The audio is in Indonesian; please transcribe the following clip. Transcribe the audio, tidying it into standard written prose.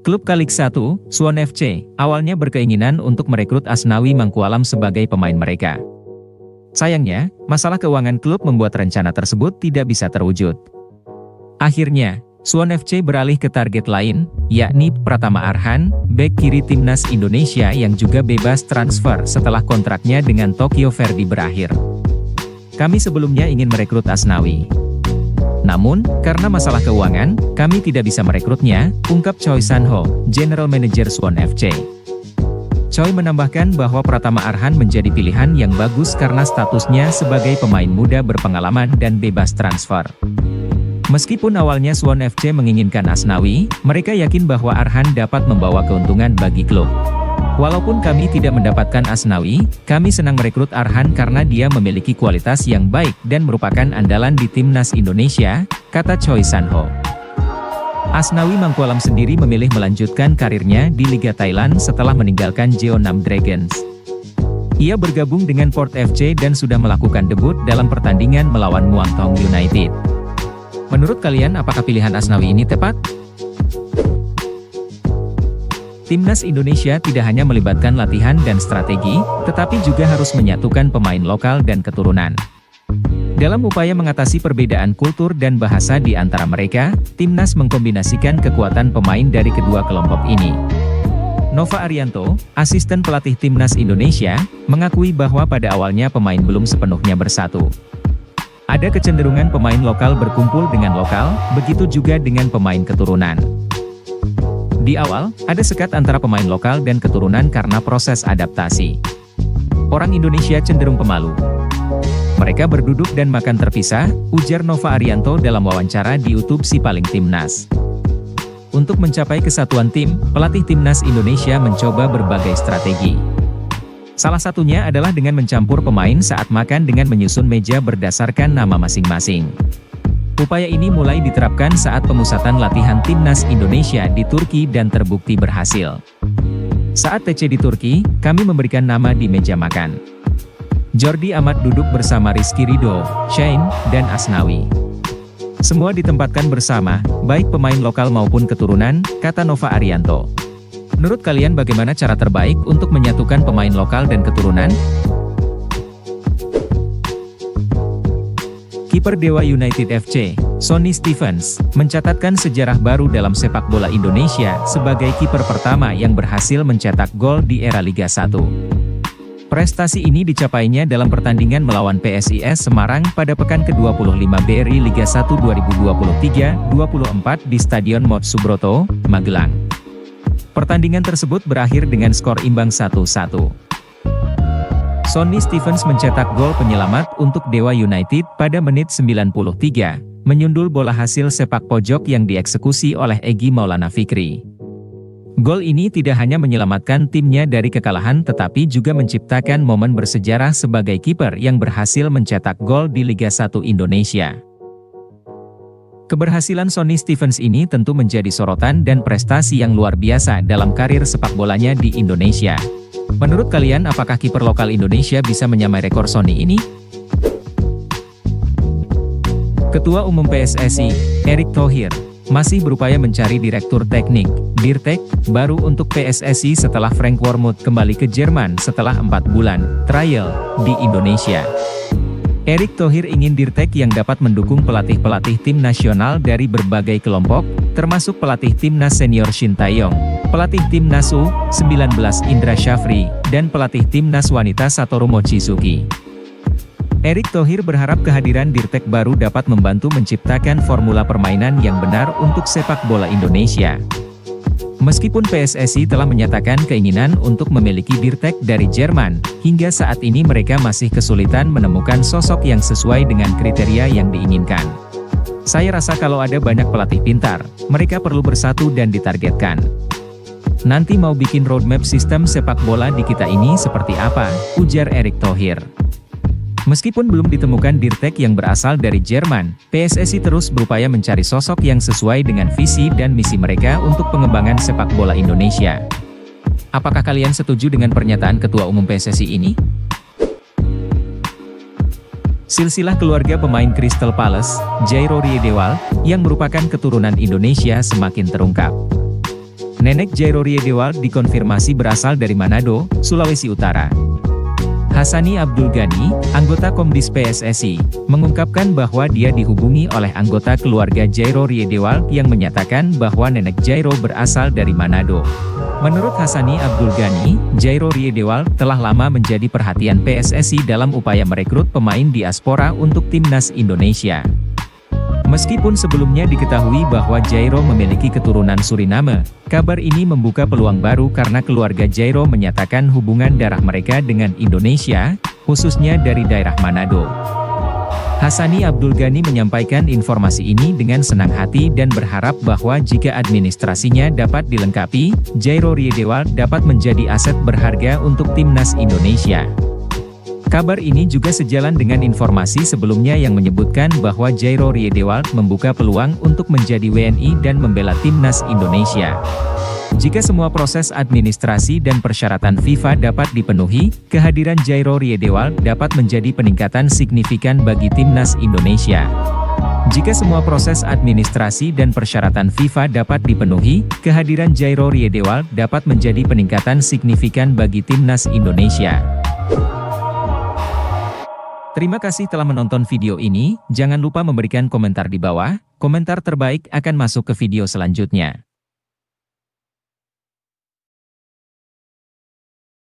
Klub Kalik 1, Suwon FC, awalnya berkeinginan untuk merekrut Asnawi Mangkualam sebagai pemain mereka. Sayangnya, masalah keuangan klub membuat rencana tersebut tidak bisa terwujud. Akhirnya, Suwon FC beralih ke target lain, yakni Pratama Arhan, bek kiri timnas Indonesia yang juga bebas transfer setelah kontraknya dengan Tokyo Verdy berakhir. Kami sebelumnya ingin merekrut Asnawi. Namun, karena masalah keuangan, kami tidak bisa merekrutnya, ungkap Choi San-ho, General Manager Suwon FC. Choi menambahkan bahwa Pratama Arhan menjadi pilihan yang bagus karena statusnya sebagai pemain muda berpengalaman dan bebas transfer. Meskipun awalnya Suwon FC menginginkan Asnawi, mereka yakin bahwa Arhan dapat membawa keuntungan bagi klub. Walaupun kami tidak mendapatkan Asnawi, kami senang merekrut Arhan karena dia memiliki kualitas yang baik dan merupakan andalan di timnas Indonesia, kata Choi San-ho. Asnawi Mangkualam sendiri memilih melanjutkan karirnya di Liga Thailand setelah meninggalkan Jeonnam Dragons. Ia bergabung dengan Port FC dan sudah melakukan debut dalam pertandingan melawan Muangthong United. Menurut kalian apakah pilihan Asnawi ini tepat? Timnas Indonesia tidak hanya melibatkan latihan dan strategi, tetapi juga harus menyatukan pemain lokal dan keturunan. Dalam upaya mengatasi perbedaan kultur dan bahasa di antara mereka, Timnas mengkombinasikan kekuatan pemain dari kedua kelompok ini. Nova Arianto, asisten pelatih Timnas Indonesia, mengakui bahwa pada awalnya pemain belum sepenuhnya bersatu. Ada kecenderungan pemain lokal berkumpul dengan lokal, begitu juga dengan pemain keturunan. Di awal, ada sekat antara pemain lokal dan keturunan karena proses adaptasi. Orang Indonesia cenderung pemalu. Mereka berduduk dan makan terpisah, ujar Nova Arianto dalam wawancara di YouTube Si Paling Timnas. Untuk mencapai kesatuan tim, pelatih Timnas Indonesia mencoba berbagai strategi. Salah satunya adalah dengan mencampur pemain saat makan dengan menyusun meja berdasarkan nama masing-masing. Upaya ini mulai diterapkan saat pemusatan latihan Timnas Indonesia di Turki dan terbukti berhasil. Saat TC di Turki, kami memberikan nama di meja makan. Jordi Amat duduk bersama Rizky Ridho, Shane, dan Asnawi. Semua ditempatkan bersama, baik pemain lokal maupun keturunan, kata Nova Arianto. Menurut kalian bagaimana cara terbaik untuk menyatukan pemain lokal dan keturunan? Kiper Dewa United FC, Sonny Stephens, mencatatkan sejarah baru dalam sepak bola Indonesia sebagai kiper pertama yang berhasil mencetak gol di era Liga 1. Prestasi ini dicapainya dalam pertandingan melawan PSIS Semarang pada pekan ke-25 BRI Liga 1 2023-24 di Stadion Mot Subroto, Magelang. Pertandingan tersebut berakhir dengan skor imbang 1-1. Sonny Stephens mencetak gol penyelamat untuk Dewa United pada menit 93, menyundul bola hasil sepak pojok yang dieksekusi oleh Egy Maulana Fikri. Gol ini tidak hanya menyelamatkan timnya dari kekalahan tetapi juga menciptakan momen bersejarah sebagai kiper yang berhasil mencetak gol di Liga 1 Indonesia. Keberhasilan Sonny Stephens ini tentu menjadi sorotan dan prestasi yang luar biasa dalam karir sepak bolanya di Indonesia. Menurut kalian apakah kiper lokal Indonesia bisa menyamai rekor Sonny ini? Ketua Umum PSSI, Erick Thohir, masih berupaya mencari direktur teknik, Dirtek, baru untuk PSSI setelah Frank Wormuth kembali ke Jerman setelah 4 bulan trial di Indonesia. Erick Thohir ingin Dirtek yang dapat mendukung pelatih-pelatih tim nasional dari berbagai kelompok, termasuk pelatih timnas senior Shin Tae-yong, pelatih timnas U19 Indra Syafri, dan pelatih timnas wanita Satoru Mochizuki. Erick Thohir berharap kehadiran Dirtek baru dapat membantu menciptakan formula permainan yang benar untuk sepak bola Indonesia. Meskipun PSSI telah menyatakan keinginan untuk memiliki Dirtek dari Jerman, hingga saat ini mereka masih kesulitan menemukan sosok yang sesuai dengan kriteria yang diinginkan. Saya rasa kalau ada banyak pelatih pintar, mereka perlu bersatu dan ditargetkan. Nanti mau bikin roadmap sistem sepak bola di kita ini seperti apa, ujar Erick Thohir. Meskipun belum ditemukan Dirtek yang berasal dari Jerman, PSSI terus berupaya mencari sosok yang sesuai dengan visi dan misi mereka untuk pengembangan sepak bola Indonesia. Apakah kalian setuju dengan pernyataan Ketua Umum PSSI ini? Silsilah keluarga pemain Crystal Palace, Jairo Riedewald, yang merupakan keturunan Indonesia semakin terungkap. Nenek Jairo Riedewald dikonfirmasi berasal dari Manado, Sulawesi Utara. Hassani Abdul Ghani, anggota Komdis PSSI, mengungkapkan bahwa dia dihubungi oleh anggota keluarga Jairo Riedewald yang menyatakan bahwa nenek Jairo berasal dari Manado. Menurut Hassani Abdul Ghani, Jairo Riedewald telah lama menjadi perhatian PSSI dalam upaya merekrut pemain diaspora untuk timnas Indonesia. Meskipun sebelumnya diketahui bahwa Jairo memiliki keturunan Suriname, kabar ini membuka peluang baru karena keluarga Jairo menyatakan hubungan darah mereka dengan Indonesia, khususnya dari daerah Manado. Hassani Abdul Ghani menyampaikan informasi ini dengan senang hati dan berharap bahwa jika administrasinya dapat dilengkapi, Jairo Riedewald dapat menjadi aset berharga untuk timnas Indonesia. Kabar ini juga sejalan dengan informasi sebelumnya yang menyebutkan bahwa Jairo Riedewald membuka peluang untuk menjadi WNI dan membela timnas Indonesia. Jika semua proses administrasi dan persyaratan FIFA dapat dipenuhi, kehadiran Jairo Riedewald dapat menjadi peningkatan signifikan bagi timnas Indonesia. Jika semua proses administrasi dan persyaratan FIFA dapat dipenuhi, kehadiran Jairo Riedewald dapat menjadi peningkatan signifikan bagi timnas Indonesia. Terima kasih telah menonton video ini, jangan lupa memberikan komentar di bawah, komentar terbaik akan masuk ke video selanjutnya.